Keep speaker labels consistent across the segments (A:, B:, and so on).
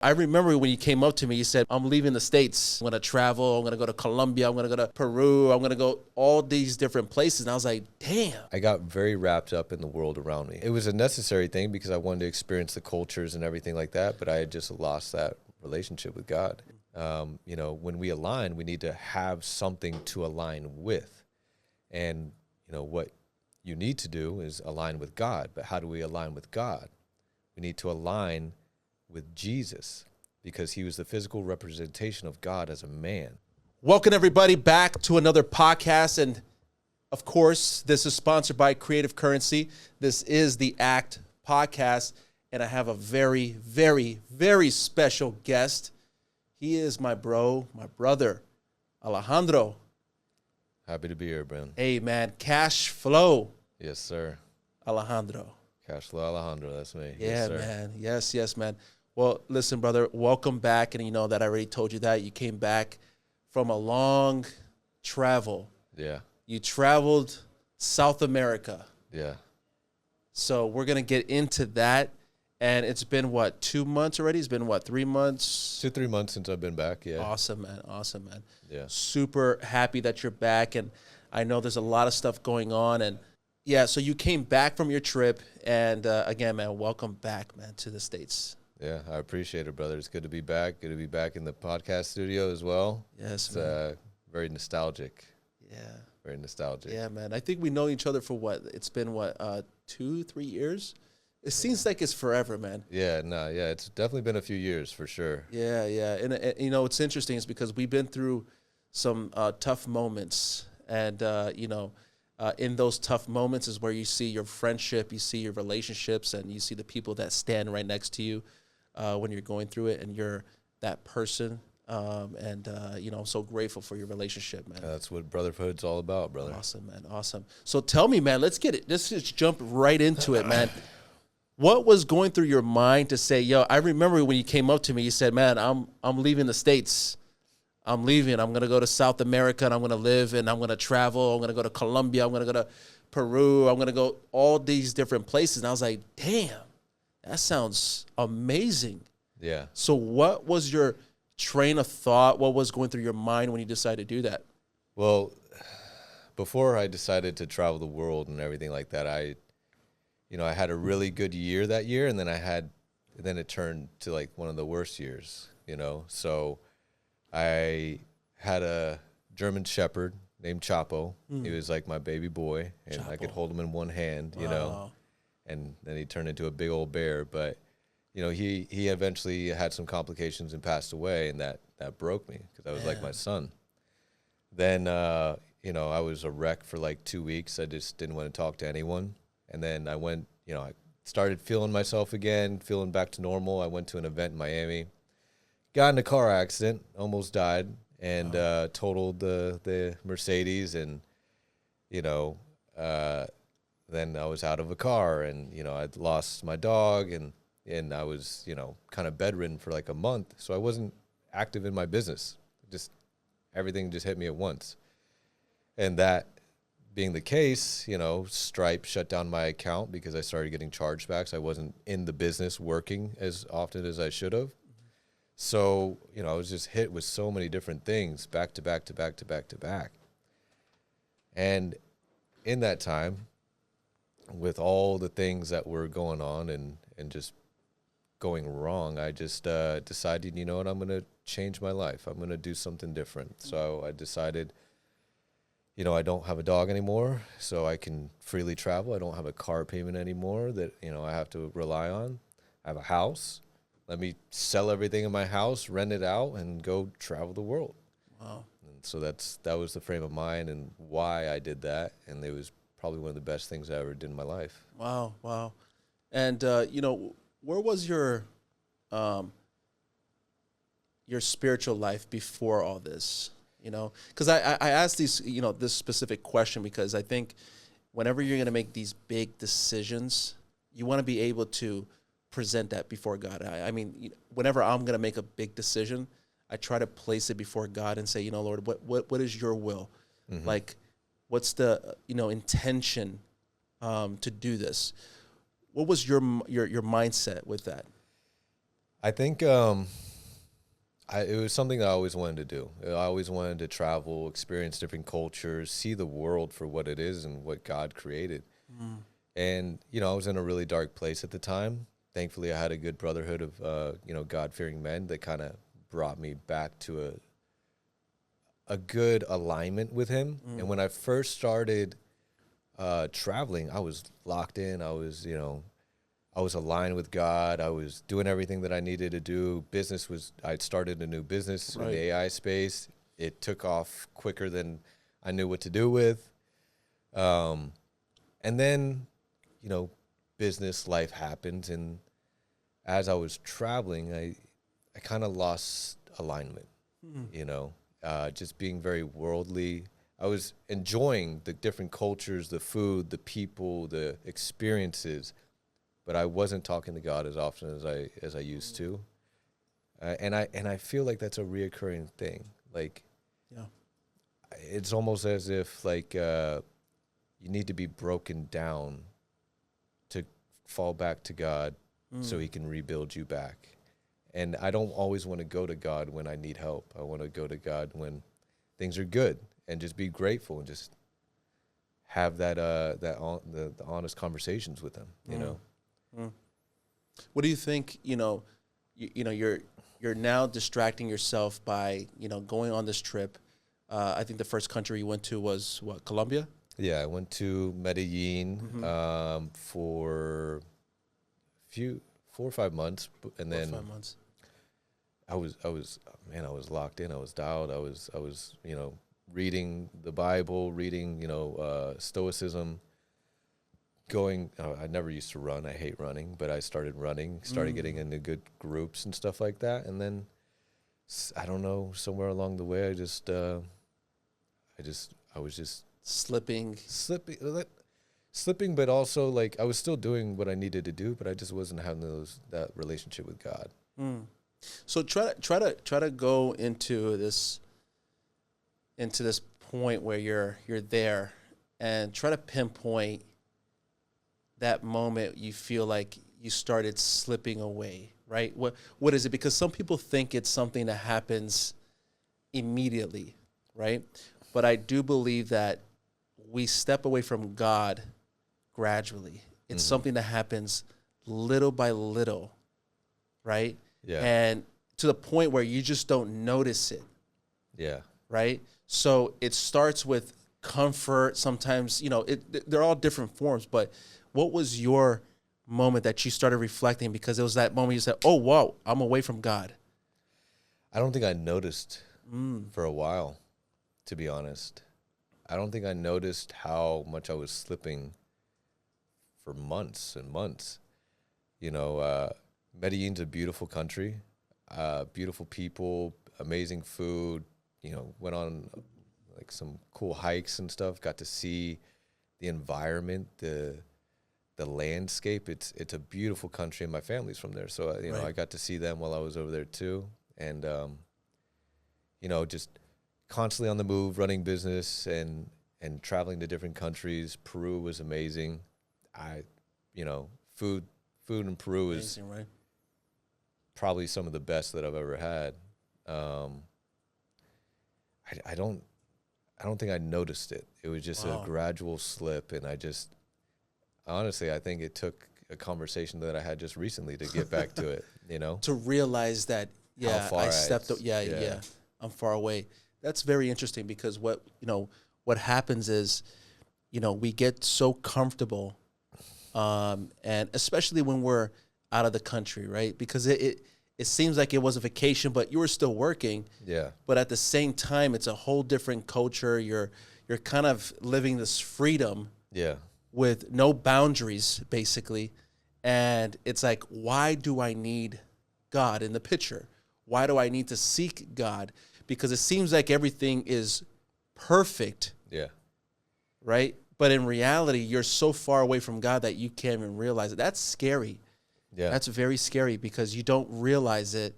A: I remember when you came up to me, you said, I'm leaving the States. I'm going to travel. I'm going to go to Colombia. I'm going to go to Peru. I'm going to go all these different places. And I was like, damn.
B: I got very wrapped up in the world around me. It was a necessary thing because I wanted to experience the cultures and everything like that, but I had just lost that relationship with God. When we align, we need to have something to align with. And, what you need to do is align with God. But how do we align with God? We need to align with Jesus, because he was the physical representation of God as a man.
A: Welcome, everybody, back to another podcast. And, of course, this is sponsored by Creative Currency. This is the ACT podcast, and I have a very, very, very special guest. He is my brother, Alejandro.
B: Happy to be here, Ben.
A: Hey, man, Cash Flow.
B: Yes, sir.
A: Alejandro.
B: Cash Flow Alejandro, that's me.
A: Yeah,
B: yes, sir.
A: man. Yes, man. Well, listen, brother, welcome back. And you know that I already told you that. You came back from a long travel.
B: Yeah.
A: You traveled South America.
B: Yeah.
A: So we're going to get into that. And it's been, 2 months already? It's been, 3 months?
B: 2-3 months since I've been back, yeah.
A: Awesome, man.
B: Yeah.
A: Super happy that you're back. And I know there's a lot of stuff going on. And, yeah, so you came back from your trip. And, again, man, welcome back, man, to the States.
B: Yeah, I appreciate it, brother. It's good to be back. Good to be back in the podcast studio as well.
A: Yes,
B: it's
A: man.
B: Very nostalgic.
A: Yeah.
B: Very nostalgic.
A: Yeah, man. I think we know each other for it's been 2-3 years? It seems like it's forever, man.
B: Yeah, it's definitely been a few years for sure.
A: Yeah. And what's interesting is because we've been through some tough moments, and in those tough moments is where you see your friendship, you see your relationships, and you see the people that stand right next to you when you're going through it, and you're that person. I'm so grateful for your relationship, man.
B: That's what brotherhood's all about, brother.
A: Awesome, man. Awesome. So tell me, man, let's get it. Let's just jump right into it, man. What was going through your mind to say, yo, I remember when you came up to me, you said, man, I'm leaving the States. I'm leaving. I'm going to go to South America, and I'm going to live, and I'm going to travel. I'm going to go to Colombia. I'm going to go to Peru. I'm going to go all these different places. And I was like, damn, that sounds amazing.
B: Yeah.
A: So what was your train of thought? What was going through your mind when you decided to do that?
B: Well, before I decided to travel the world and everything like that, I had a really good year that year, and then it turned to like one of the worst years, So I had a German Shepherd named Chapo. He was like my baby boy, and I could hold him in one hand, and then he turned into a big old bear. But, he eventually had some complications and passed away, and that broke me because I was like my son. Then, I was a wreck for like 2 weeks. I just didn't want to talk to anyone. And then I went, I started feeling myself again, feeling back to normal. I went to an event in Miami, got in a car accident, almost died, and totaled the Mercedes. And, then I was out of a car, and, I'd lost my dog, and I was, kind of bedridden for like a month. So I wasn't active in my business. Everything just hit me at once. And that being the case, Stripe shut down my account because I started getting chargebacks. I wasn't in the business working as often as I should have. So, I was just hit with so many different things back to back to back to back to back. And in that time, with all the things that were going on and just going wrong, I just decided, you know what, I'm going to change my life. I'm going to do something different. So I decided, I don't have a dog anymore, so I can freely travel. I don't have a car payment anymore that, I have to rely on. I have a house. Let me sell everything in my house, rent it out, and go travel the world.
A: Wow.
B: And so that was the frame of mind and why I did that, and it was probably one of the best things I ever did in my life.
A: Wow. And, where was your spiritual life before all this? Because I asked these, this specific question because I think whenever you're going to make these big decisions, you want to be able to present that before God. I mean, whenever I'm going to make a big decision, I try to place it before God and say, Lord, what is your will? Mm-hmm. Like, what's the, intention to do this? What was your mindset with that?
B: I think it was something I always wanted to do. I always wanted to travel, experience different cultures, see the world for what it is and what God created. And, I was in a really dark place at the time. Thankfully, I had a good brotherhood of, God-fearing men that kind of brought me back to a good alignment with him. And when I first started traveling, I was locked in. I was aligned with God. I was doing everything that I needed to do. I'd started a new business in the AI space. It took off quicker than I knew what to do with. And then, business life happened. And as I was traveling, I kind of lost alignment, just being very worldly. I was enjoying the different cultures, the food, the people, the experiences, but I wasn't talking to God as often as I used to, and I feel like that's a reoccurring thing. Like, it's almost as if you need to be broken down to fall back to God, so He can rebuild you back. And I don't always want to go to God when I need help. I want to go to God when things are good, and just be grateful and just have the honest conversations with Him.
A: What do you think? You're now distracting yourself by going on this trip. I think the first country you went to was what, Colombia?
B: Yeah, I went to Medellin for 4 or 5 months, and then
A: 5 months.
B: I was locked in. I was dialed. I was reading the Bible, reading Stoicism. I never used to run. I hate running, but I started running, started getting into good groups and stuff like that. And then I don't know, somewhere along the way, I was just slipping, but also I was still doing what I needed to do, but I just wasn't having that relationship with God.
A: So try to go into this point where you're there, and try to pinpoint that moment you feel like you started slipping away, right? What is it? Because some people think it's something that happens immediately, right? But I do believe that we step away from God gradually. It's something that happens little by little, right?
B: Yeah.
A: And to the point where you just don't notice it.
B: Yeah.
A: Right? So it starts with comfort. Sometimes, they're all different forms, but what was your moment that you started reflecting? Because it was that moment you said, oh, wow, I'm away from God.
B: I don't think I noticed for a while, to be honest. I don't think I noticed how much I was slipping for months and months. Medellin's a beautiful country, beautiful people, amazing food. Went on some cool hikes and stuff. Got to see the environment, the landscape. It's a beautiful country, and my family's from there, so
A: Right.
B: I got to see them while I was over there too. And just constantly on the move, running business and traveling to different countries. Peru was amazing. Food in Peru is
A: Amazing, right?
B: probably some of the best that I've ever had. I don't think I noticed it. It was just a gradual slip, and honestly, I think it took a conversation that I had just recently to get back to it,
A: To realize that, I'm far away. That's very interesting, because what happens is, we get so comfortable, and especially when we're out of the country, right? Because it seems like it was a vacation, but you were still working.
B: Yeah.
A: But at the same time, it's a whole different culture. You're kind of living this freedom.
B: Yeah.
A: With no boundaries, basically. And it's like, why do I need God in the picture? Why do I need to seek God? Because it seems like everything is perfect.
B: Yeah.
A: Right? But in reality, you're so far away from God that you can't even realize it. That's scary.
B: Yeah.
A: That's very scary, because you don't realize it.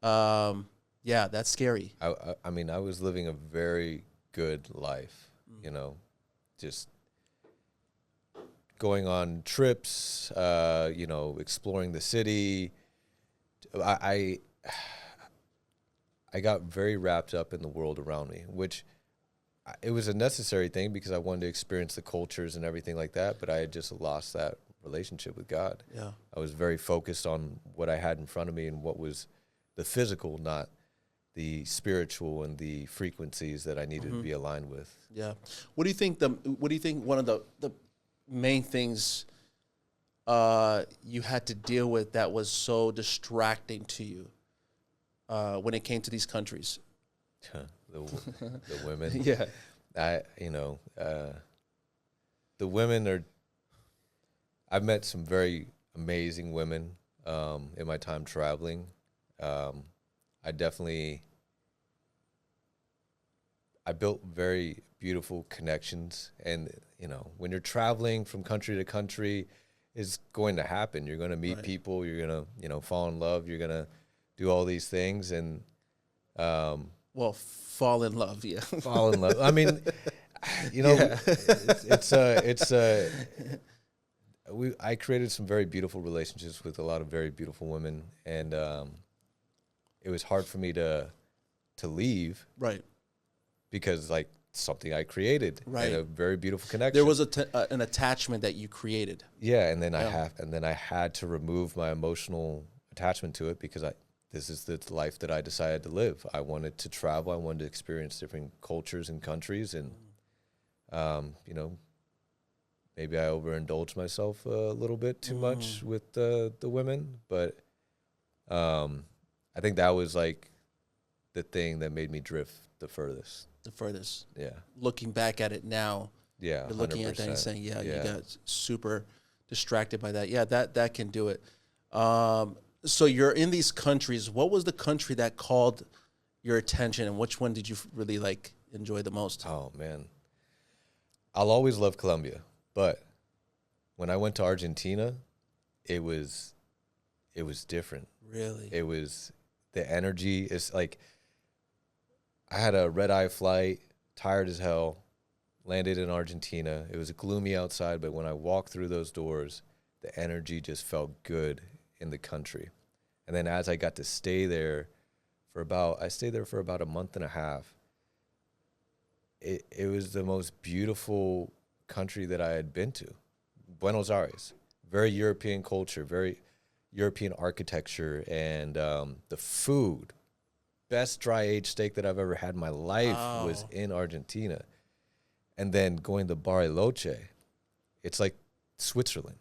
A: That's scary.
B: I mean, I was living a very good life, just going on trips, exploring the city, I I got very wrapped up in the world around me, which it was a necessary thing because I wanted to experience the cultures and everything like that, but I had just lost that relationship with God.
A: Yeah.
B: I was very focused on what I had in front of me and what was the physical, not the spiritual and the frequencies that I needed to be aligned with.
A: Yeah. What do you think one of the main things you had to deal with that was so distracting to you when it came to these countries?
B: The women.
A: Yeah.
B: The women are, I've met some very amazing women in my time traveling. I built very beautiful connections, and when you're traveling from country to country, it's going to happen. You're going to meet people, you're going to fall in love, you're going to do all these things, and
A: fall in love, yeah.
B: Fall in love. I mean, I created some very beautiful relationships with a lot of very beautiful women, and it was hard for me to leave,
A: right?
B: Because like something I created,
A: right?
B: And a very beautiful connection.
A: There was an attachment that you created.
B: Yeah, and then I had to remove my emotional attachment to it because this is the life that I decided to live. I wanted to travel. I wanted to experience different cultures and countries, and maybe I overindulged myself a little bit too much with the women, but I think that was like the thing that made me drift the furthest. Yeah. Looking
A: back at it now,
B: yeah,
A: you're looking 100%. At that and saying, you got super distracted by that. Yeah, that can do it. So you're in these countries. What was the country that called your attention, and which one did you really enjoy the most?
B: Oh man, I'll always love Colombia, but when I went to Argentina, it was different.
A: Really?
B: It was the energy. It's like I had a red-eye flight, tired as hell, landed in Argentina. It was gloomy outside, but when I walked through those doors, the energy just felt good in the country. And then as I got to stay there I stayed there for about a month and a half. It was the most beautiful country that I had been to. Buenos Aires, very European culture, very European architecture, and the food. Best dry aged steak that I've ever had in my life was in Argentina. And then going to Bariloche, it's like Switzerland.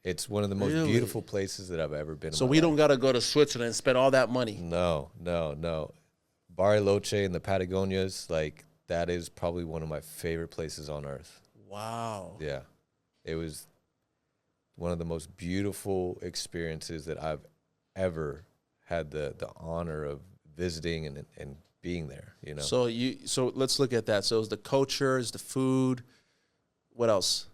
B: It's one of the most beautiful places that I've ever been.
A: So we don't got to go to Switzerland and spend all that money.
B: No. Bariloche and the Patagonias, that is probably one of my favorite places on earth.
A: Wow.
B: Yeah. It was one of the most beautiful experiences that I've ever had the honor of visiting and being there,
A: So let's look at that. So it was the culture, is the food. What else?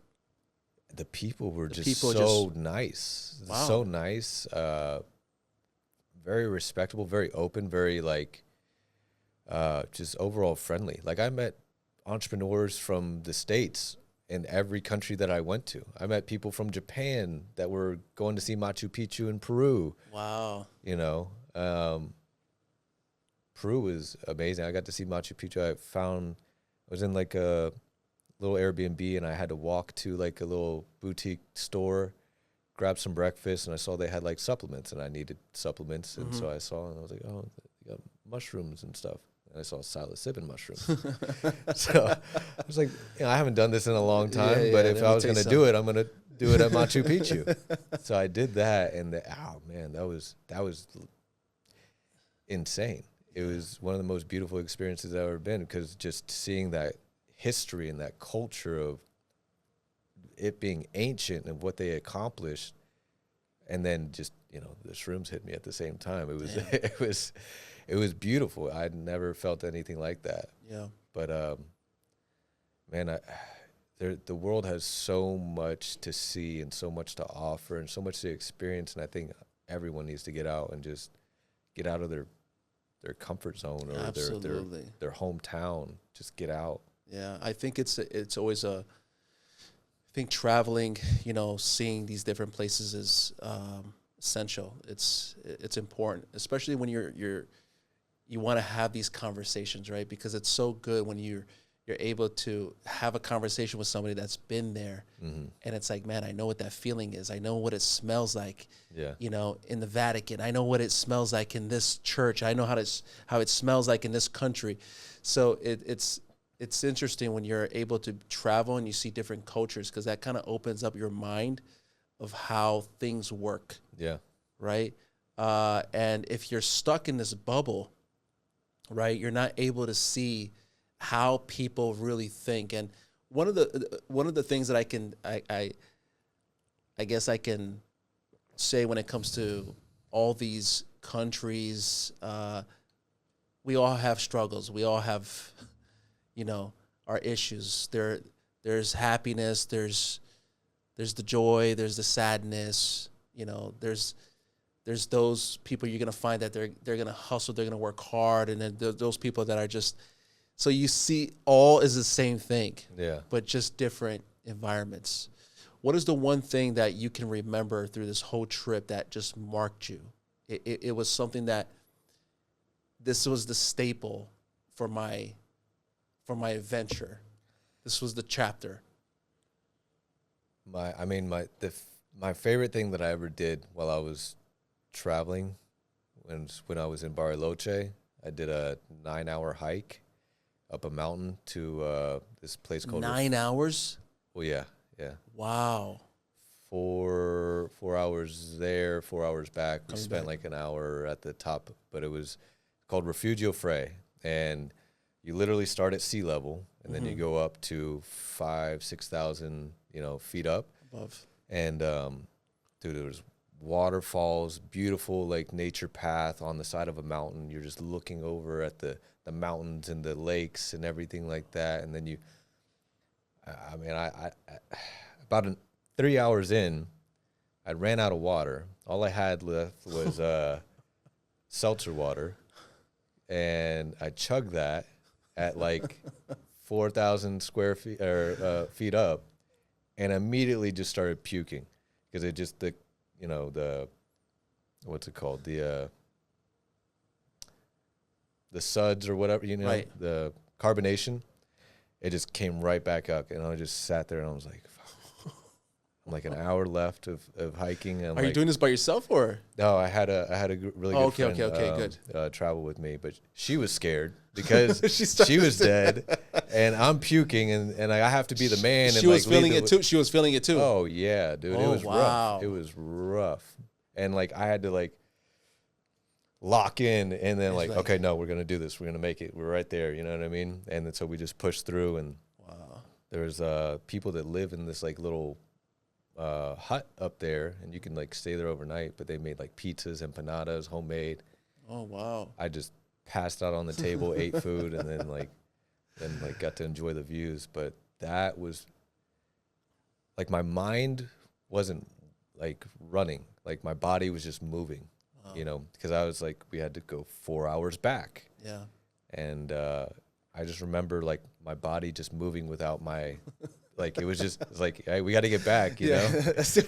B: The people were so nice. Wow. So nice. Very respectable, very open, very just overall friendly. I met entrepreneurs from the States in every country that I went to. I met people from Japan that were going to see Machu Picchu in Peru.
A: Wow.
B: Peru was amazing. I got to see Machu Picchu. I was in a little Airbnb, and I had to walk to a little boutique store, grab some breakfast, and I saw they had supplements, and I needed supplements. And so I saw, and I was like, oh, they got mushrooms and stuff. And I saw psilocybin mushrooms. So I was like, I haven't done this in a long time, but if I was going to do it, I'm going to do it at Machu Picchu. So I did that, and that was insane. It was one of the most beautiful experiences I've ever been, because just seeing that history and that culture of it being ancient and what they accomplished, and then just the shrooms hit me at the same time. It was beautiful. I'd never felt anything like that.
A: Yeah.
B: But man, the world has so much to see and so much to offer and so much to experience, and I think everyone needs to get out and just get out of their comfort zone or their hometown. Just get out.
A: Yeah, I think it's always I think traveling, seeing these different places is essential. It's important, especially when you want to have these conversations, right? Because it's so good when you're able to have a conversation with somebody that's been there, and it's like, man, I know what that feeling is. I know what it smells like.
B: Yeah.
A: You know, in the Vatican, I know what it smells like in this church. I know how it smells like in this country. So it's interesting when you're able to travel and you see different cultures, because that kind of opens up your mind of how things work.
B: Yeah.
A: Right. And if you're stuck in this bubble, right, you're not able to see how people really think. And one of the things that I guess I can say when it comes to all these countries, we all have struggles. We all have, our issues. There's happiness. There's the joy. There's the sadness. There's those people you're gonna find that they're gonna hustle. They're gonna work hard, and then those people that are just. So you see, all is the same thing, but just different environments. What is the one thing that you can remember through this whole trip that just marked you? It was something that this was the staple for my adventure. This was the chapter.
B: My favorite thing that I ever did while I was traveling, when I was in Bariloche, I did a 9-hour hike up a mountain to this place called
A: 9 hours.
B: Well, yeah.
A: Wow.
B: 4 hours there, 4 hours back. We spent like an hour at the top, but it was called Refugio Frei, and you literally start at sea level, and then you go up to 5,000-6,000 feet up
A: above.
B: And dude, there was waterfalls, beautiful like nature path on the side of a mountain. You're just looking over at the mountains and the lakes and everything like that. And then I about 3 hours in, I ran out of water. All I had left was seltzer water, and I chugged that at like 4,000 square feet or feet up, and immediately just started puking because it just the what's it called, the suds or whatever,
A: right.
B: The carbonation, it just came right back up, and I just sat there and I was like, I'm like an hour left of hiking. And
A: Are you doing this by yourself or?
B: No, I had a really good friend,
A: good.
B: Travel with me, but she was scared because she was dead, and I'm puking, and I have to be the man.
A: She was feeling it too. She was feeling it too.
B: Oh yeah, dude, it was rough. It was rough, and like I had to like lock in, and then like, okay, no, we're gonna do this. We're gonna make it. We're right there. You know what I mean? And then, so we just pushed through, and there's people that live in this like little hut up there, and you can like stay there overnight, but they made like pizzas, empanadas, homemade.
A: Oh wow.
B: I just passed out on the table, ate food, and then got to enjoy the views. But that was like, my mind wasn't like running, like my body was just moving. Because I was like, we had to go 4 hours back.
A: Yeah.
B: And I just remember like my body just moving without my like, it's like, hey, we got to get back, you know?
A: That's the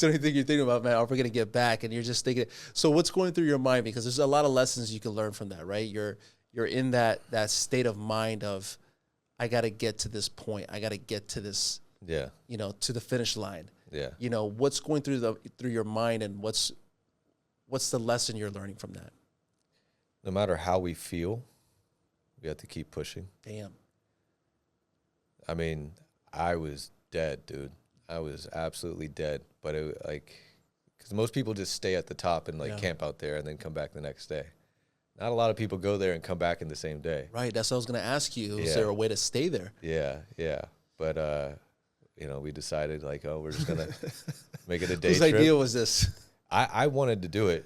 A: only thing you're thinking about, man. Are we going to get back? And you're just thinking. So what's going through your mind? Because there's a lot of lessons you can learn from that, right? You're in that state of mind of, I got to get to this point. I got to get to this, to the finish line.
B: Yeah.
A: What's going through your mind, and what's the lesson you're learning from that?
B: No matter how we feel, we have to keep pushing.
A: Damn.
B: I mean, I was dead, dude. I was absolutely dead. But it because most people just stay at the top and camp out there and then come back the next day. Not a lot of people go there and come back in the same day.
A: Right. That's what I was going to ask you. Is there a way to stay there?
B: Yeah. But, we decided we're just going to make it a day
A: Whose
B: trip.
A: idea was this?
B: I wanted to do it.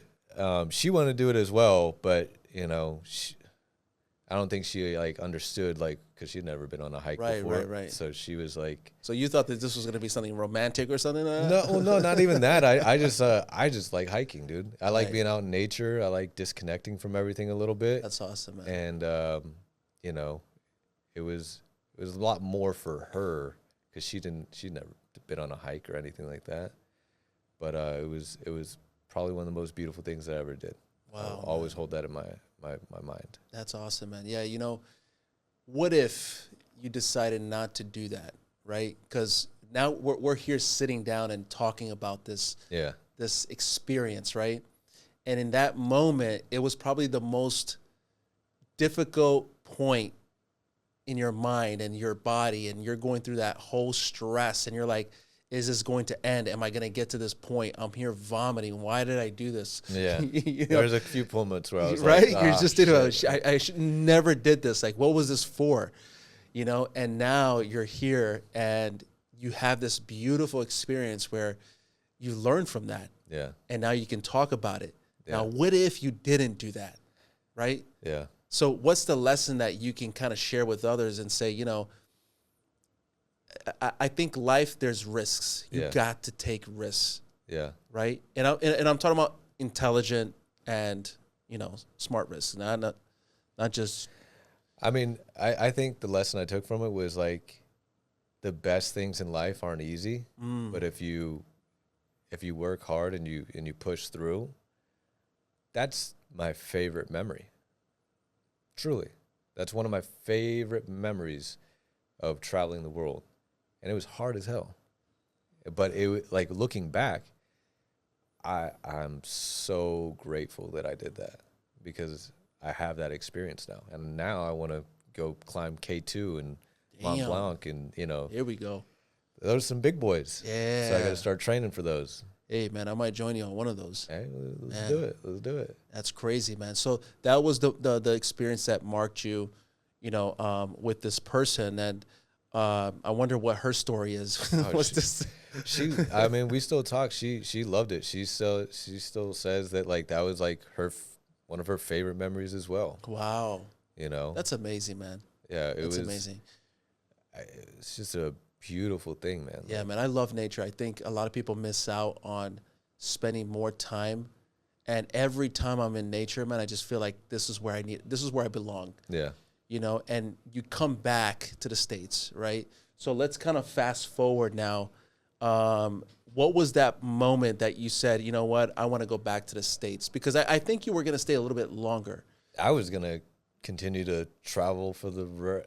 B: She wanted to do it as well, but, I don't think she understood because she'd never been on a hike before.
A: Right.
B: So she was like,
A: so you thought that this was going to be something romantic or something?
B: No, not even that. I just like hiking, dude. I like being out in nature. I like disconnecting from everything a little bit.
A: That's awesome, man.
B: And it was a lot more for her because she'd never been on a hike or anything like that. but it was probably one of the most beautiful things that I ever did.
A: Wow.
B: I'll always hold that in my mind.
A: That's awesome, man. Yeah, what if you decided not to do that, right? Because now we're here sitting down and talking about this experience, right? And in that moment, it was probably the most difficult point in your mind and your body, and you're going through that whole stress, and you're like, is this going to end? Am I going to get to this point? I'm here vomiting. Why did I do this?
B: Yeah. There's a few moments where I was
A: right?
B: like,
A: You're just I should never did this. Like, what was this for? And now you're here and you have this beautiful experience where you learn from that.
B: Yeah.
A: And now you can talk about it.
B: Yeah.
A: Now, what if you didn't do that? Right?
B: Yeah.
A: So what's the lesson that you can kind of share with others and say, I think life, there's risks. You got to take risks.
B: Yeah.
A: Right. And I'm talking about intelligent and, smart risks, not just.
B: I mean, I think the lesson I took from it was like the best things in life aren't easy, but if you work hard and you push through, that's my favorite memory. Truly. That's one of my favorite memories of traveling the world. And it was hard as hell. But like looking back, I'm so grateful that I did that because I have that experience now. And now I want to go climb K2 and Mont Blanc and,
A: Here we go.
B: Those are some big boys.
A: Yeah.
B: So I got to start training for those.
A: Hey, man, I might join you on one of those.
B: Hey, let's do it. Let's do it.
A: That's crazy, man. So that was the experience that marked you, with this person. And I wonder what her story is. What's this?
B: I mean, we still talk. She loved it. She still says that like that was like one of her favorite memories as well.
A: Wow.
B: That's
A: amazing, man.
B: Yeah,
A: it's amazing.
B: It's just a beautiful thing, man.
A: Yeah, man. I love nature. I think a lot of people miss out on spending more time. And every time I'm in nature, man, I just feel like this is where I belong.
B: Yeah.
A: And you come back to the States, right? So let's kind of fast forward now. What was that moment that you said, you know what, I want to go back to the States? Because I think you were going to stay a little bit longer.
B: I was going to continue to travel for the...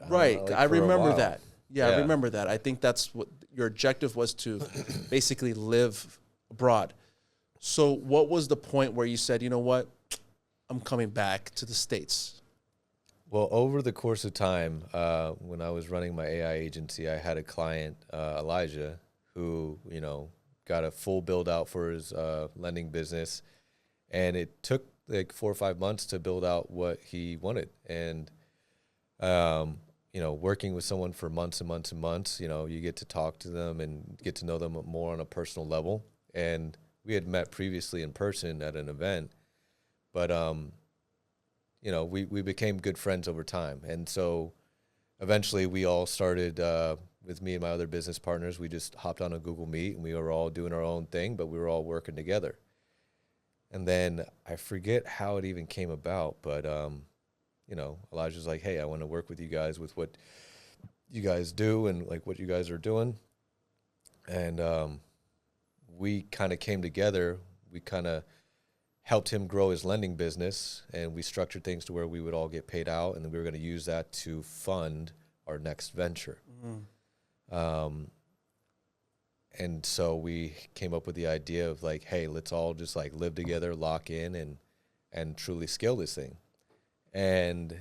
A: Right. I remember that. Yeah, I remember that. I think that's what your objective was, to basically live abroad. So what was the point where you said, you know what, I'm coming back to the States?
B: Well, over the course of time, when I was running my AI agency, I had a client, Elijah, who, got a full build out for his lending business. And it took like 4 or 5 months to build out what he wanted. And, working with someone for months and months and months, you get to talk to them and get to know them more on a personal level. And we had met previously in person at an event, but, we became good friends over time. And so eventually we all started, with me and my other business partners, we just hopped on a Google Meet and we were all doing our own thing, but we were all working together. And then I forget how it even came about, but, Elijah's like, hey, I want to work with you guys with what you guys do and like what you guys are doing. And we kind of came together. We kind of helped him grow his lending business, and we structured things to where we would all get paid out, and then we were going to use that to fund our next venture. And so we came up with the idea of like, hey, let's all just like live together, lock in, and truly scale this thing. And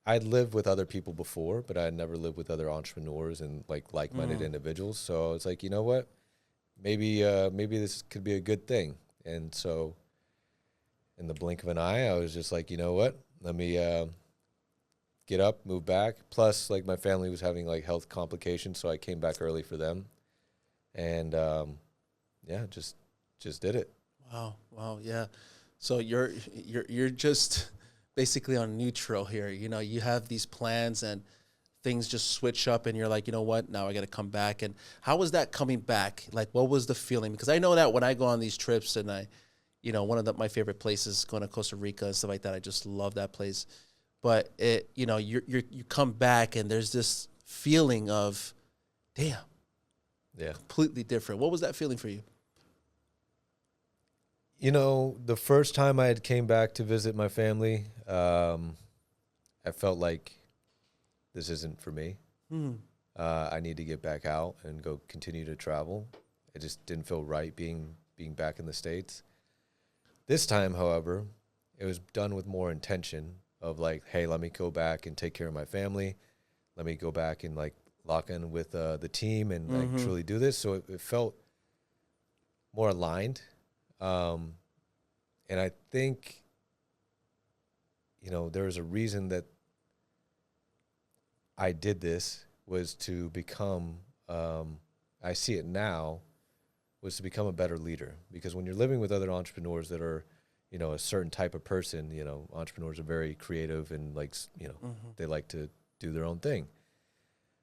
B: I'd lived with other people before, but I had never lived with other entrepreneurs and like-minded individuals. So I was like, you know what? Maybe this could be a good thing. And so in the blink of an eye, I was just like, you know what? Let me get up, move back. Plus, like my family was having like health complications, so I came back early for them. And just did it.
A: Wow, yeah. So you're just basically on neutral here. You have these plans and things just switch up and you're like, you know what, now I got to come back. And how was that coming back? Like, what was the feeling? Because I know that when I go on these trips and one of my favorite places, going to Costa Rica and stuff like that, I just love that place. But you come back and there's this feeling of, damn,
B: yeah,
A: completely different. What was that feeling for you?
B: You know, the first time I had came back to visit my family, I felt like this isn't for me. I need to get back out and go continue to travel. It just didn't feel right being back in the States. This time, however, it was done with more intention of like, hey, let me go back and take care of my family. Let me go back and like lock in with the team and like truly do this. So it felt more aligned. And I think, you know, there was a reason that I did this was to become, I see it now, was to become a better leader. Because when you're living with other entrepreneurs that are, you know, a certain type of person, you know, entrepreneurs are very creative and like, you know, they like to do their own thing.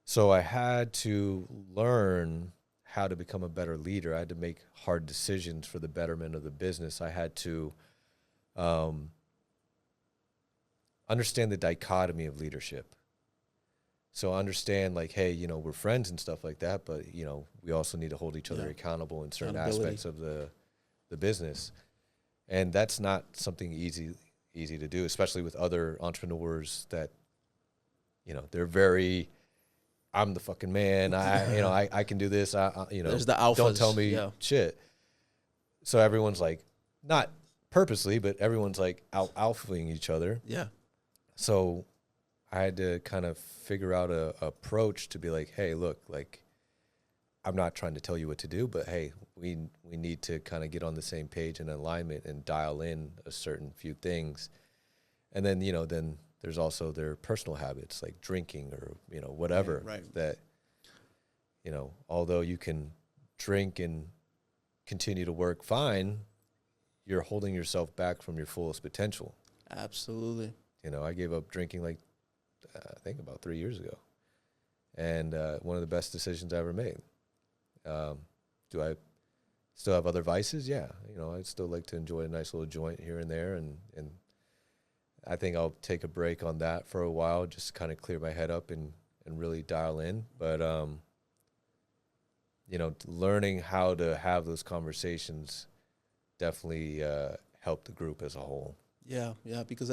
B: So I had to learn how to become a better leader. I had to make hard decisions for the betterment of the business. I had to understand the dichotomy of leadership. So understand like, hey, you know, we're friends and stuff like that, but, you know, we also need to hold each other accountable in certain aspects of the business. And that's not something easy to do, especially with other entrepreneurs that, you know, they're very, I'm the fucking man. I can do this. You know,
A: there's the alphas.
B: Don't tell me shit. So everyone's like, not purposely, but everyone's like alphaing each other.
A: Yeah.
B: So I had to kind of figure out a approach to be like, hey, look, like, I'm not trying to tell you what to do, but hey, we need to kind of get on the same page and alignment and dial in a certain few things. And then, you know, then there's also their personal habits like drinking or, you know, whatever that, you know, although you can drink and continue to work fine, you're holding yourself back from your fullest potential.
A: Absolutely.
B: You know, I gave up drinking like, I think about 3 years ago. And one of the best decisions I ever made. Do I still have other vices? Yeah. You know, I'd still like to enjoy a nice little joint here and there. And I think I'll take a break on that for a while, just to kind of clear my head up and really dial in. But, you know, learning how to have those conversations definitely helped the group as a whole.
A: Yeah, because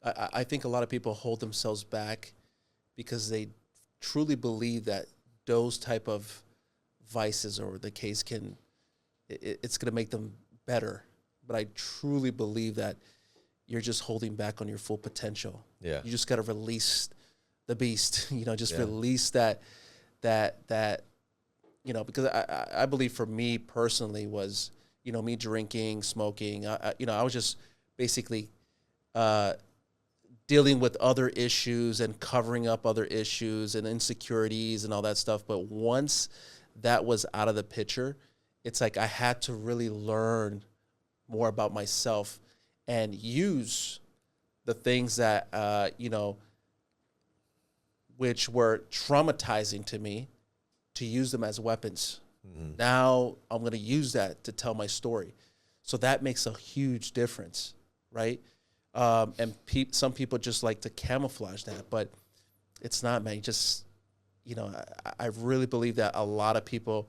A: I think a lot of people hold themselves back because they truly believe that those type of vices or the case it's going to make them better. But I truly believe that you're just holding back on your full potential.
B: Yeah.
A: You just got to release the beast, you know, just release that, you know, because I believe for me personally was, you know, me drinking, smoking, you know, I was just basically dealing with other issues and covering up other issues and insecurities and all that stuff. But once that was out of the picture, it's like I had to really learn more about myself and use the things that, you know, which were traumatizing to me, to use them as weapons. Now I'm going to use that to tell my story. So that makes a huge difference, right? And some people just like to camouflage that, but it's not, man. Just, you know, I really believe that a lot of people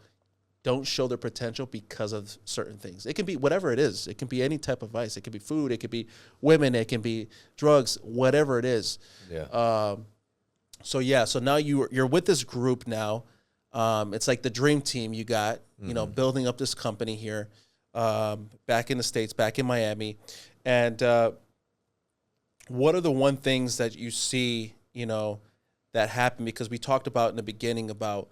A: don't show their potential because of certain things. It can be whatever it is. It can be any type of vice. It could be food. It could be women. It can be drugs, whatever it is.
B: Yeah.
A: So now you're with this group now. It's like the dream team you got, you know, building up this company here, back in the States, back in Miami. And what are the one things that you see, you know, that happen? Because we talked about in the beginning about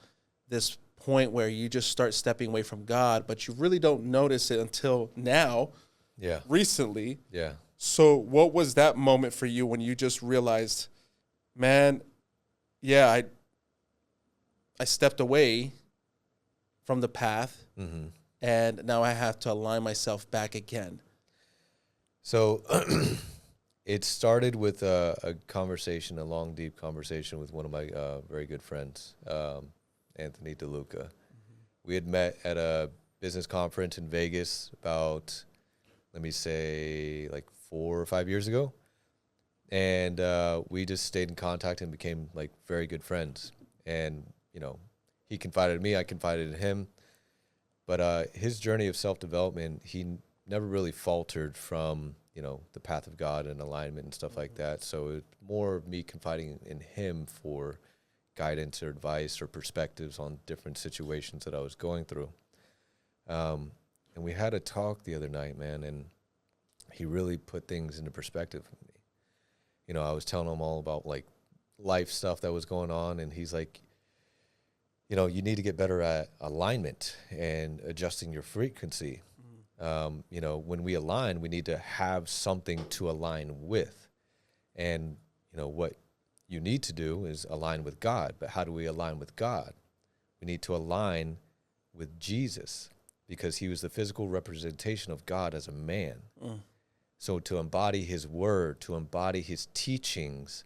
A: this point where you just start stepping away from God, but you really don't notice it until now, recently.
B: Yeah.
A: So what was that moment for you when you just realized, man, I stepped away from the path, and now I have to align myself back again?
B: So it started with a conversation, a long, deep conversation with one of my very good friends, Anthony DeLuca. We had met at a business conference in Vegas about, let me say, like 4 or 5 years ago. And we just stayed in contact and became like very good friends. And, you know, he confided in me, I confided in him. But his journey of self-development, he never really faltered from, you know, the path of God and alignment and stuff like that. So it's more of me confiding in him for guidance or advice or perspectives on different situations that I was going through. And we had a talk the other night, man, and he really put things into perspective for me. You know, I was telling him all about like life stuff that was going on, and he's like, you know, you need to get better at alignment and adjusting your frequency. You know, when we align, we need to have something to align with. And, you know, what you need to do is align with God. But how do we align with God? We need to align with Jesus, because he was the physical representation of God as a man. So to embody his word, to embody his teachings,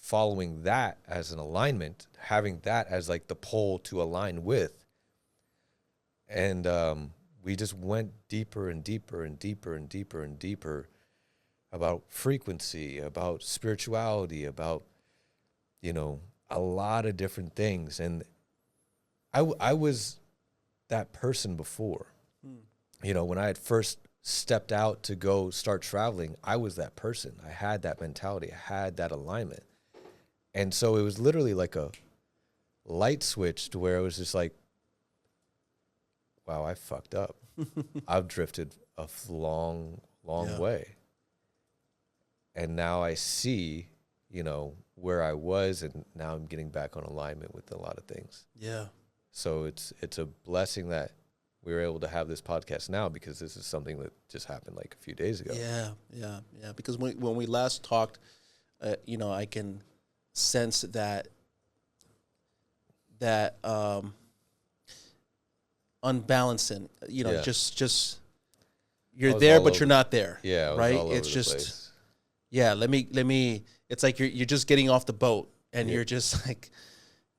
B: following that as an alignment, having that as like the pole to align with. And we just went deeper and deeper and deeper and deeper and deeper about frequency, about spirituality, about, you know, a lot of different things. And I was that person before. You know, when I had first stepped out to go start traveling, I was that person. I had that mentality. I had that alignment. And so it was literally like a light switch to where it was just like, wow, I fucked up. I've drifted a long way. And now I see, you know, where I was, and now I'm getting back on alignment with a lot of things.
A: Yeah.
B: So it's a blessing that we were able to have this podcast now, because this is something that just happened like a few days ago.
A: Yeah. Because when we last talked, you know, I can sense that unbalancing, you know, just you're there, but you're not there.
B: Yeah.
A: Right. It's just, place. Yeah. Let me, it's like you're just getting off the boat, and you're just like,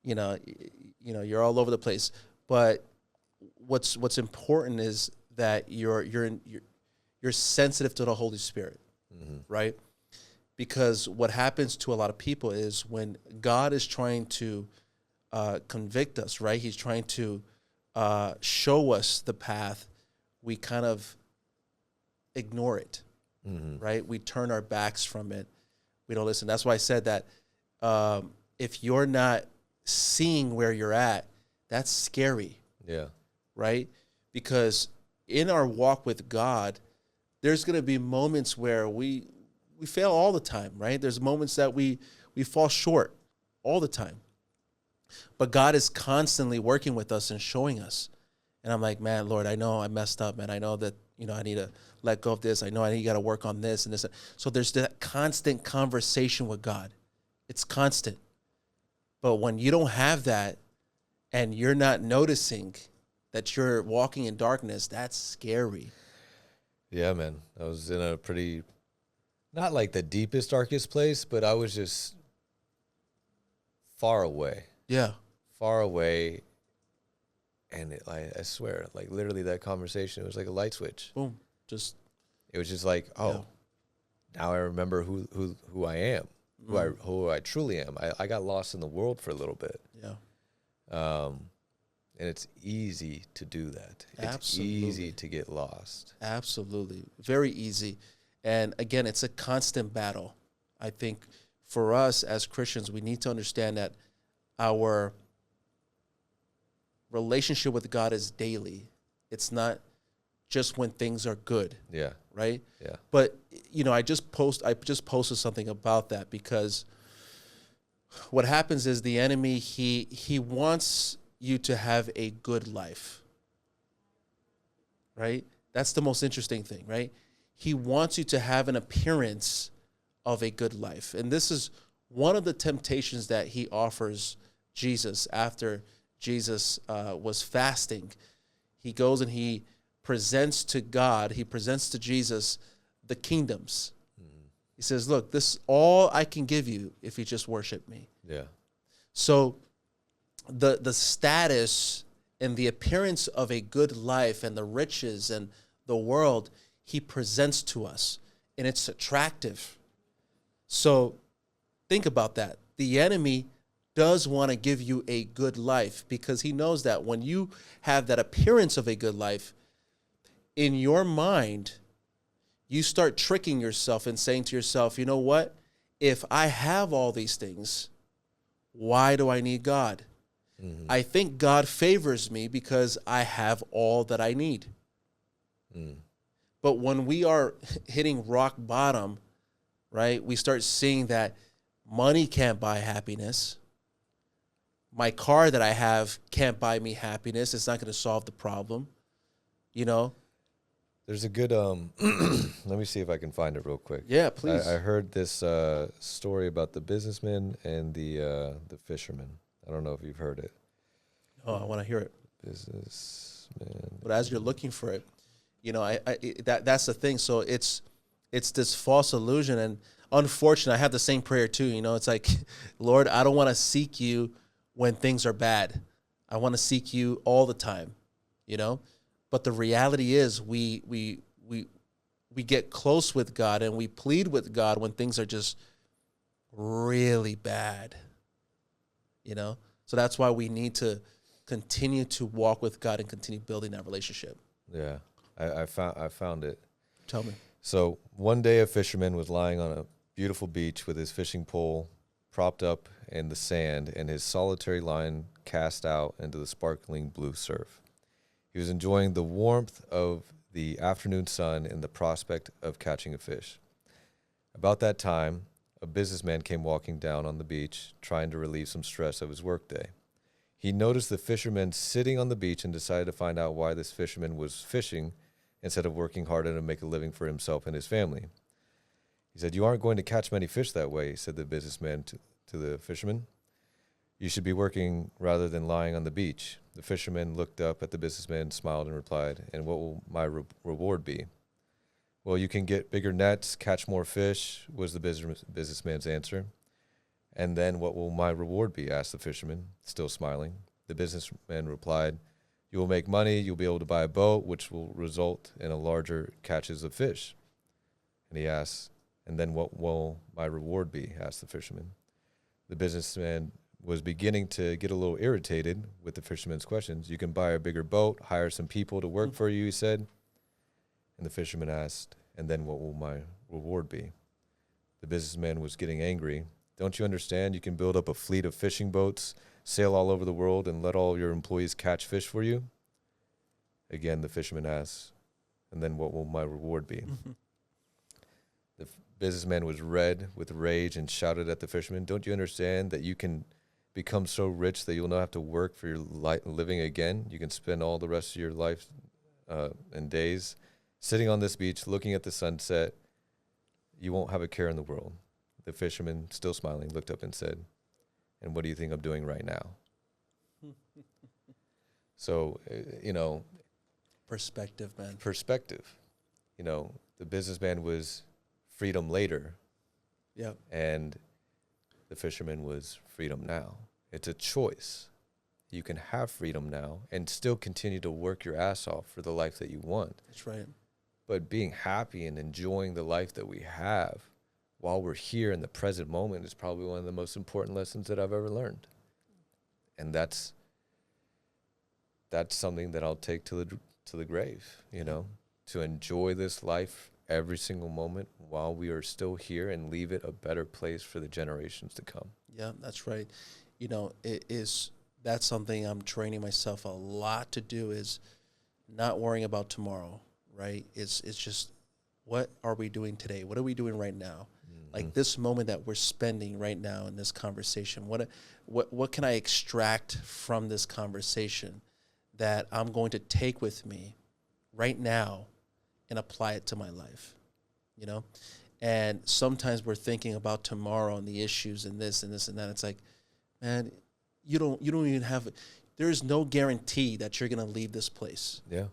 A: you know, you're all over the place. But what's important is that you're sensitive to the Holy Spirit, right? Because what happens to a lot of people is when God is trying to convict us, right? He's trying to show us the path. We kind of ignore it, right? We turn our backs from it. We don't listen. That's why I said that if you're not seeing where you're at, that's scary.
B: Yeah.
A: Right? Because in our walk with God, there's going to be moments where we fail all the time, right? There's moments that we fall short all the time. But God is constantly working with us and showing us. And I'm like, man, Lord, I know I messed up, man. I know that, you know, I need to let go of this. I know I got to work on this and this. So there's that constant conversation with God. It's constant. But when you don't have that, and you're not noticing that you're walking in darkness, that's scary.
B: Yeah, man. I was in a pretty, not like the deepest, darkest place, but I was just far away.
A: Yeah.
B: Far away. And I swear, like literally that conversation, it was like a light switch.
A: Boom.
B: It was just like, oh, now I remember who I am, who I truly am. I got lost in the world for a little bit.
A: Yeah.
B: And it's easy to do that. It's
A: Absolutely.
B: easy to get lost.
A: Absolutely. Very easy. And again, it's a constant battle. I think for us as Christians, we need to understand that our relationship with God is daily. It's not just when things are good.
B: Yeah.
A: Right?
B: Yeah.
A: But, you know, I just posted something about that, because what happens is the enemy, he wants you to have a good life, right? That's the most interesting thing, right? He wants you to have an appearance of a good life. And this is one of the temptations that he offers Jesus after Jesus was fasting. He goes and he presents to God, he presents to Jesus the kingdoms. He says, look, this is all I can give you if you just worship me.
B: Yeah.
A: So the status and the appearance of a good life and the riches and the world he presents to us, and it's attractive. So think about that. The enemy does want to give you a good life, because he knows that when you have that appearance of a good life, in your mind, you start tricking yourself and saying to yourself, you know what? If I have all these things, why do I need God?
B: Mm-hmm.
A: I think God favors me because I have all that I need.
B: Mm.
A: But when we are hitting rock bottom, right, we start seeing that money can't buy happiness. My car that I have can't buy me happiness. It's not going to solve the problem, you know?
B: There's a good, let me see if I can find it real quick.
A: Yeah, please.
B: I heard this story about the businessman and the fisherman. I don't know if you've heard it.
A: Oh, I want to hear it.
B: Businessman.
A: But as you're looking for it, you know, that's the thing. So it's this false illusion. And unfortunately, I have the same prayer too. You know, it's like, Lord, I don't want to seek you when things are bad. I want to seek you all the time, you know? But the reality is we get close with God and we plead with God when things are just really bad, you know? So that's why we need to continue to walk with God and continue building that relationship.
B: Yeah, I found it.
A: Tell me.
B: So one day a fisherman was lying on a beautiful beach with his fishing pole propped up in the sand and his solitary line cast out into the sparkling blue surf. He was enjoying the warmth of the afternoon sun and the prospect of catching a fish. About that time, a businessman came walking down on the beach, trying to relieve some stress of his workday. He noticed the fisherman sitting on the beach and decided to find out why this fisherman was fishing instead of working harder to make a living for himself and his family. He said, "You aren't going to catch many fish that way," said the businessman to the fisherman. "You should be working rather than lying on the beach." The fisherman looked up at the businessman, smiled, and replied, "And what will my reward be?" "Well, you can get bigger nets, catch more fish," was the businessman's answer. "And then what will my reward be?" asked the fisherman, still smiling. The businessman replied, "You will make money, you'll be able to buy a boat, which will result in a larger catches of fish." And he asked, "And then what will my reward be?" asked the fisherman. The businessman was beginning to get a little irritated with the fisherman's questions. "You can buy a bigger boat, hire some people to work for you," he said. And the fisherman asked, "And then what will my reward be?" The businessman was getting angry. "Don't you understand? You can build up a fleet of fishing boats, sail all over the world, and let all your employees catch fish for you?" Again, the fisherman asked, "And then what will my reward be?" The businessman was red with rage and shouted at the fisherman, "Don't you understand that you can become so rich that you'll not have to work for your living again? You can spend all the rest of your life and days sitting on this beach looking at the sunset. You won't have a care in the world." The fisherman, still smiling, looked up and said, "And what do you think I'm doing right now?" So, you know.
A: Perspective, man.
B: Perspective. You know, the businessman was freedom later.
A: Yep.
B: And the fisherman was freedom now. It's a choice. You can have freedom now and still continue to work your ass off for the life that you want.
A: That's right.
B: But being happy and enjoying the life that we have while we're here in the present moment is probably one of the most important lessons that I've ever learned. And that's something that I'll take to the grave, you know, to enjoy this life every single moment while we are still here and leave it a better place for the generations to come.
A: Yeah, that's right. You know, that's something I'm training myself a lot to do, is not worrying about tomorrow, right? It's just, what are we doing today? What are we doing right now? Mm-hmm. Like this moment that we're spending right now in this conversation, what can I extract from this conversation that I'm going to take with me right now and apply it to my life, you know? And sometimes we're thinking about tomorrow and the issues and this and this and that. It's like, man, you don't even have, there's no guarantee that you're going to leave this place.
B: Yeah.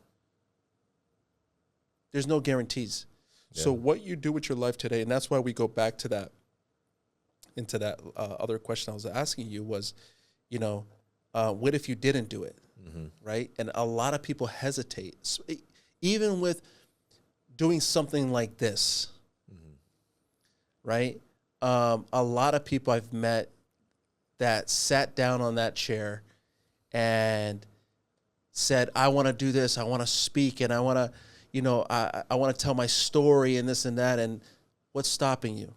A: There's no guarantees. Yeah. So what you do with your life today, and that's why we go back to that, into that other question I was asking you was, you know, what if you didn't do it? Mm-hmm. Right? And a lot of people hesitate, even with doing something like this, mm-hmm. right? A lot of people I've met that sat down on that chair and said, I want to do this, I want to speak, and I want to, I want to tell my story and this and that. And what's stopping you?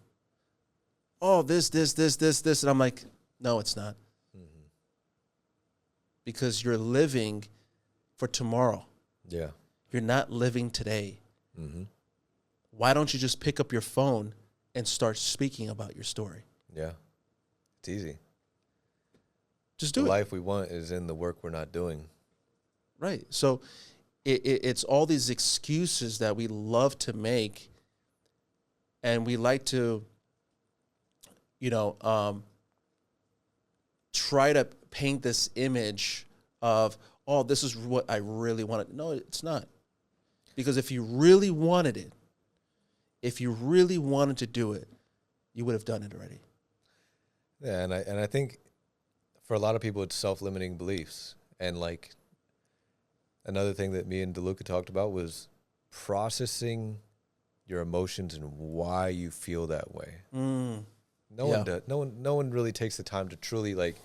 A: Oh, this. And I'm like, no, it's not.
B: Mm-hmm.
A: Because you're living for tomorrow.
B: Yeah.
A: You're not living today.
B: Mm-hmm.
A: Why don't you just pick up your phone and start speaking about your story?
B: Yeah. It's easy.
A: Just do it.
B: The life we want is in the work we're not doing.
A: Right. So it's all these excuses that we love to make, and we like to, try to paint this image of, oh, this is what I really wanted. No, it's not. Because if you really wanted it, if you really wanted to do it, you would have done it already.
B: Yeah, and I think for a lot of people, it's self-limiting beliefs. And like another thing that me and DeLuca talked about was processing your emotions and why you feel that way. No one does. No one really takes the time to truly like,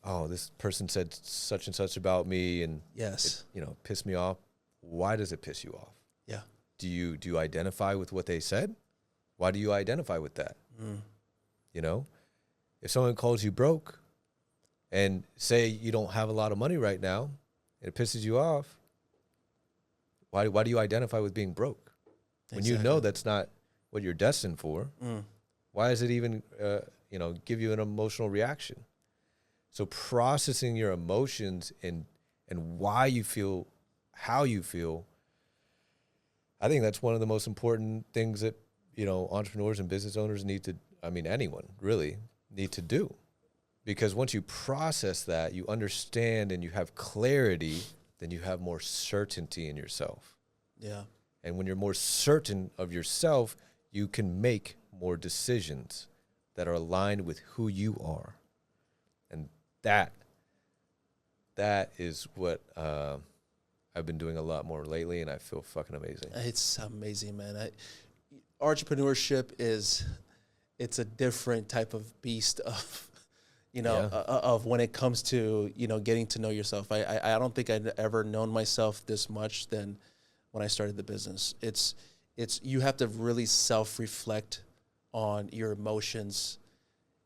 B: oh, this person said such and such about me, and
A: yes,
B: it, pissed me off. Why does it piss you off?
A: Yeah.
B: Do you identify with what they said? Why do you identify with that? If someone calls you broke and say you don't have a lot of money right now, and it pisses you off, why do you identify with being broke? When you know that's not what you're destined for, why does it even, give you an emotional reaction? So processing your emotions and why you feel, how you feel, I think that's one of the most important things that, entrepreneurs and business owners anyone really need to do. Because once you process that, you understand and you have clarity, then you have more certainty in yourself.
A: Yeah.
B: And when you're more certain of yourself, you can make more decisions that are aligned with who you are. And that is what I've been doing a lot more lately, and I feel fucking amazing.
A: It's amazing, man. Entrepreneurship it's a different type of beast of, of when it comes to, getting to know yourself. I don't think I'd ever known myself this much than when I started the business. It's you have to really self-reflect on your emotions.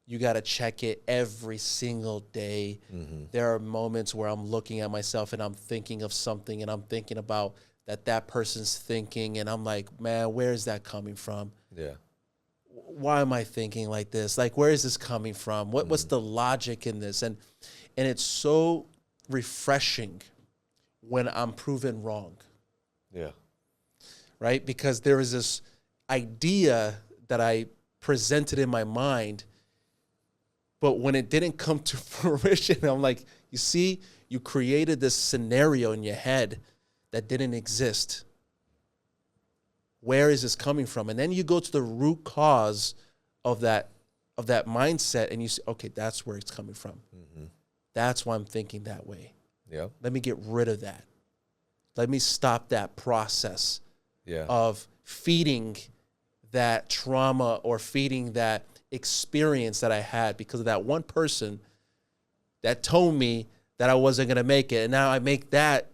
A: You got to check it every single day. Mm-hmm. There are moments where I'm looking at myself and I'm thinking of something, and I'm thinking about that person's thinking, and I'm like, man, where is that coming from?
B: Yeah.
A: Why am I thinking like this? Like, where is this coming from? What's the logic in this? And it's so refreshing when I'm proven wrong.
B: Yeah.
A: Right? Because there is this idea that I presented in my mind, but when it didn't come to fruition, I'm like, you see, you created this scenario in your head that didn't exist. Where is this coming from? And then you go to the root cause of that mindset, and you say, okay, that's where it's coming from. Mm-hmm. That's why I'm thinking that way.
B: Yeah.
A: Let me get rid of that. Let me stop that process of feeding that trauma or feeding that experience that I had because of that one person that told me that I wasn't going to make it. And now I make that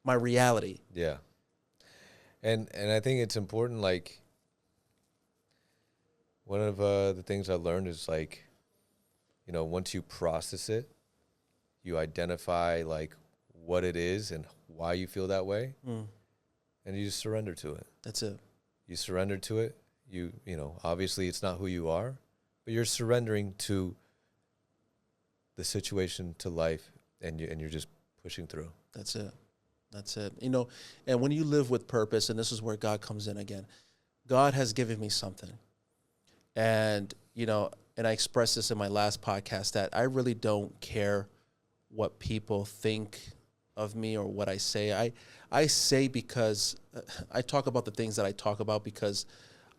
A: my reality.
B: Yeah. And I think it's important, like, one of the things I learned is, like, once you process it, you identify, like, what it is and why you feel that way, and you just surrender to it.
A: That's it.
B: You surrender to it. Obviously it's not who you are, but you're surrendering to the situation, to life, and you're just pushing through.
A: That's it. That's it. And when you live with purpose, and this is where God comes in again, God has given me something. And, and I expressed this in my last podcast, that I really don't care what people think of me or what I say. I say because I talk about the things that I talk about because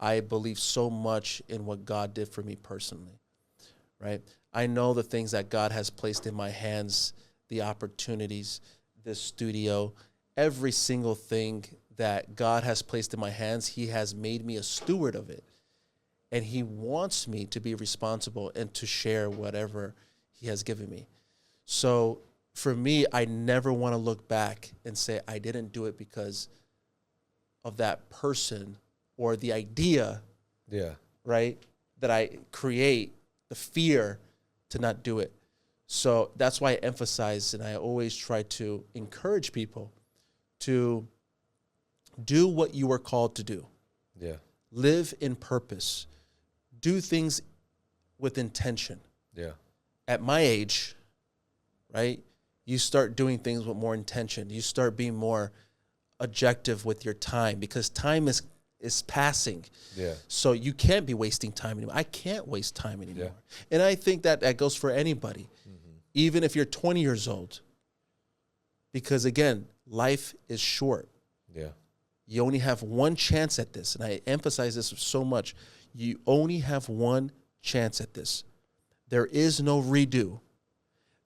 A: I believe so much in what God did for me personally, right? I know the things that God has placed in my hands, the opportunities, this studio, every single thing that God has placed in my hands, he has made me a steward of it. And he wants me to be responsible and to share whatever he has given me. So for me, I never want to look back and say, I didn't do it because of that person or the idea,
B: Yeah.
A: right, that I create, the fear to not do it. So that's why I emphasize, and I always try to encourage people to do what you are called to do.
B: Yeah.
A: Live in purpose. Do things with intention.
B: Yeah.
A: At my age, right, you start doing things with more intention. You start being more objective with your time because time is passing.
B: Yeah.
A: So you can't be wasting time anymore. I can't waste time anymore.
B: Yeah.
A: And I think that goes for anybody, even if you're 20 years old. Because again, life is short.
B: Yeah.
A: You only have one chance at this. And I emphasize this so much. You only have one chance at this. There is no redo.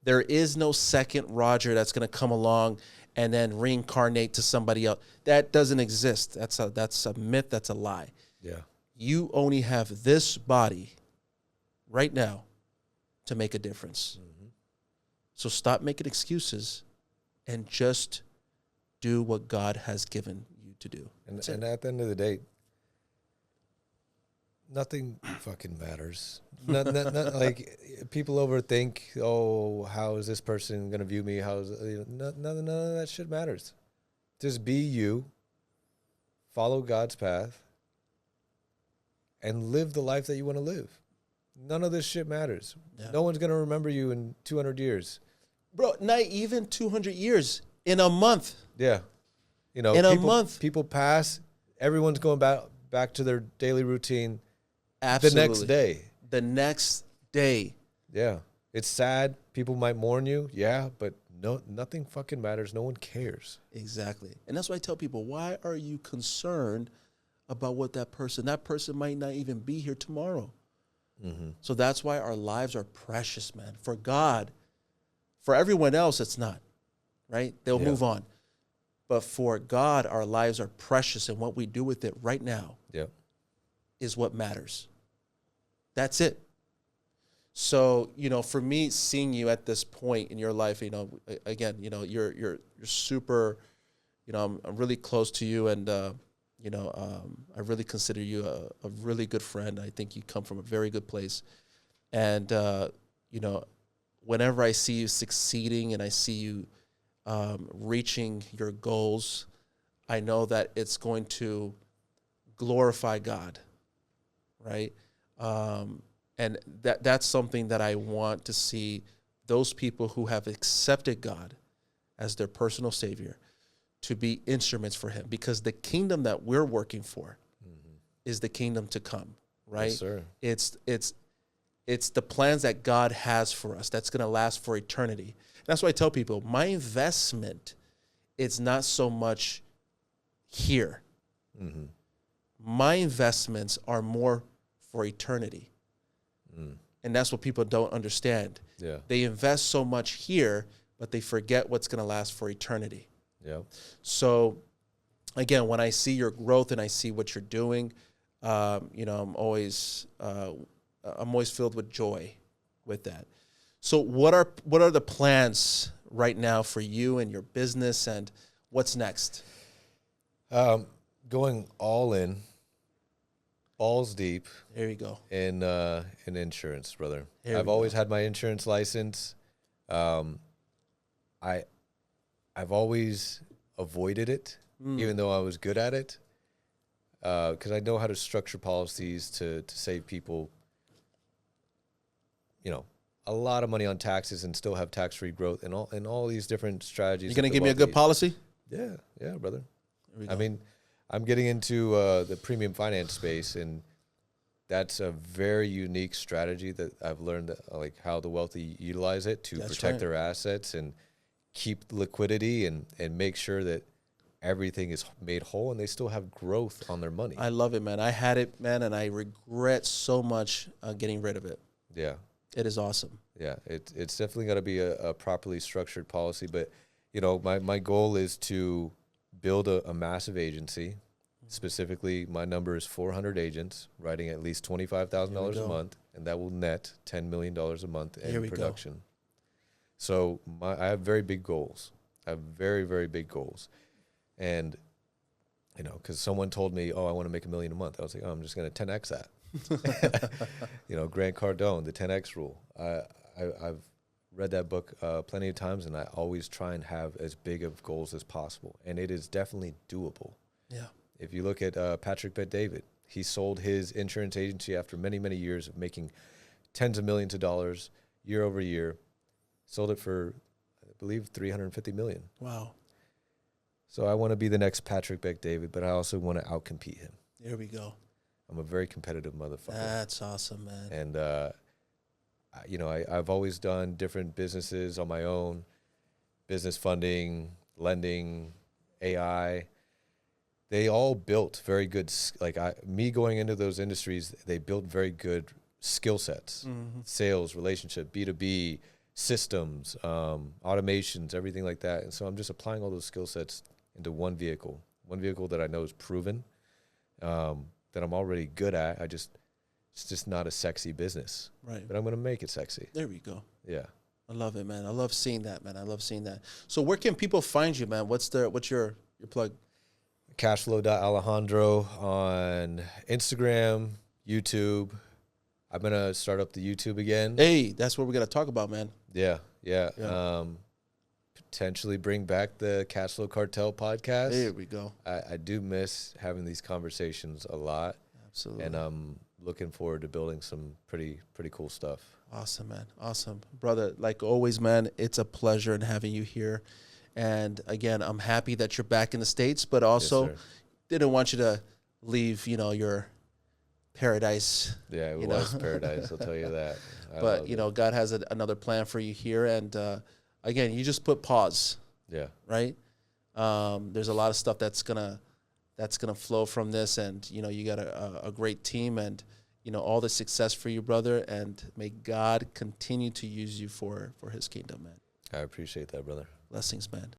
A: There is no second Roger that's going to come along and then reincarnate to somebody else. That doesn't exist. That's a myth. That's a lie.
B: Yeah.
A: You only have this body right now to make a difference. So stop making excuses and just do what God has given you to do.
B: And at the end of the day, nothing fucking matters. Not like people overthink. Oh, how is this person gonna view me? None of that shit matters. Just be you. Follow God's path. And live the life that you want to live. None of this shit matters. Yeah. No one's gonna remember you in 200 years,
A: bro. Not even 200 years. In a month.
B: Yeah, you know,
A: a month,
B: people pass. Everyone's going back to their daily routine.
A: Absolutely.
B: The next day.
A: The next day.
B: Yeah. It's sad. People might mourn you. Yeah. But nothing fucking matters. No one cares.
A: Exactly. And that's why I tell people, why are you concerned about what that person might not even be here tomorrow. So that's why our lives are precious, man. For God, for everyone else, it's not, right? They'll move on. But for God, our lives are precious, and what we do with it right now is what matters. That's it. So, you know, for me, seeing you at this point in your life, you know, again, you know, you're super, you know, I'm really close to you, and you know, I really consider you a really good friend. I think you come from a very good place, and you know, whenever I see you succeeding and I see you reaching your goals, I know that it's going to glorify God, right? And that's something that I want to see those people who have accepted God as their personal Savior to be instruments for Him, because the kingdom that we're working for is the kingdom to come, right?
B: Yes, sir.
A: It's the plans that God has for us that's going to last for eternity. That's why I tell people my investment is not so much here. My investments are more for eternity. And that's what people don't understand.
B: Yeah.
A: They invest so much here, but they forget what's going to last for eternity.
B: Yeah.
A: So, again, when I see your growth and I see what you're doing, you know, I'm always filled with joy with that. So, what are the plans right now for you and your business, and what's next?
B: Going all in. Balls deep.
A: There you go.
B: In insurance, brother.
A: I've
B: always had my insurance license. I've always avoided it, even though I was good at it, because I know how to structure policies to save people, you know, a lot of money on taxes and still have tax-free growth and all these different strategies.
A: You gonna give me a good policy?
B: Yeah, brother. I mean, I'm getting into the premium finance space, and that's a very unique strategy that I've learned, like how the wealthy utilize it to protect their assets and keep liquidity and make sure that everything is made whole and they still have growth on their money.
A: I love it, man. I had it, man, and I regret so much getting rid of it.
B: Yeah.
A: It is awesome.
B: Yeah, it's definitely got to be a properly structured policy. But, you know, my goal is to build a massive agency. Specifically, my number is 400 agents writing at least $25,000 a month, and that will net $10 million a month in production. So I have very big goals. I have very, very big goals. And you know, because someone told me, oh, I want to make $1 million a month. I was like, oh, I'm just going to 10X that. You know, Grant Cardone, the 10X rule. I've read that book plenty of times, and I always try and have as big of goals as possible. And it is definitely doable.
A: Yeah.
B: If you look at Patrick Bet-David, he sold his insurance agency after many, many years of making tens of millions of dollars year over year. Sold it for, I believe, $350 million.
A: Wow.
B: So I want to be the next Patrick Bet-David, but I also want to outcompete him.
A: There we go.
B: I'm a very competitive motherfucker.
A: That's awesome, man.
B: And, you know, I've always done different businesses on my own, business funding, lending, AI. They all built very good, like me going into those industries, they built very good skill sets, sales, relationship, B2B, systems, automations, everything like that. And so I'm just applying all those skill sets into one vehicle that I know is proven, that I'm already good at. It's just not a sexy business.
A: Right.
B: But I'm going to make it sexy.
A: There we go.
B: Yeah.
A: I love it, man. I love seeing that, man. I love seeing that. So where can people find you, man? What's your plug?
B: Cashflow.Alejandro on Instagram, YouTube. I'm going to start up the YouTube again.
A: Hey, that's what we're going to talk about, man.
B: Yeah. Potentially bring back the Cashflow Cartel podcast.
A: There we go.
B: I do miss having these conversations a lot.
A: Absolutely.
B: And I'm looking forward to building some pretty cool stuff.
A: Awesome, man. Awesome. Brother, like always, man, it's a pleasure in having you here. And again, I'm happy that you're back in the States, but also didn't want you to leave, you know, your paradise.
B: Yeah, it was paradise, I'll tell you that.
A: But, you know, God has another plan for you here. And again, you just put pause.
B: Yeah.
A: Right? There's a lot of stuff that's gonna flow from this, and you know, you got a great team, and you know, all the success for you, brother, and may God continue to use you for his kingdom, man.
B: I appreciate that, brother.
A: Blessings, man.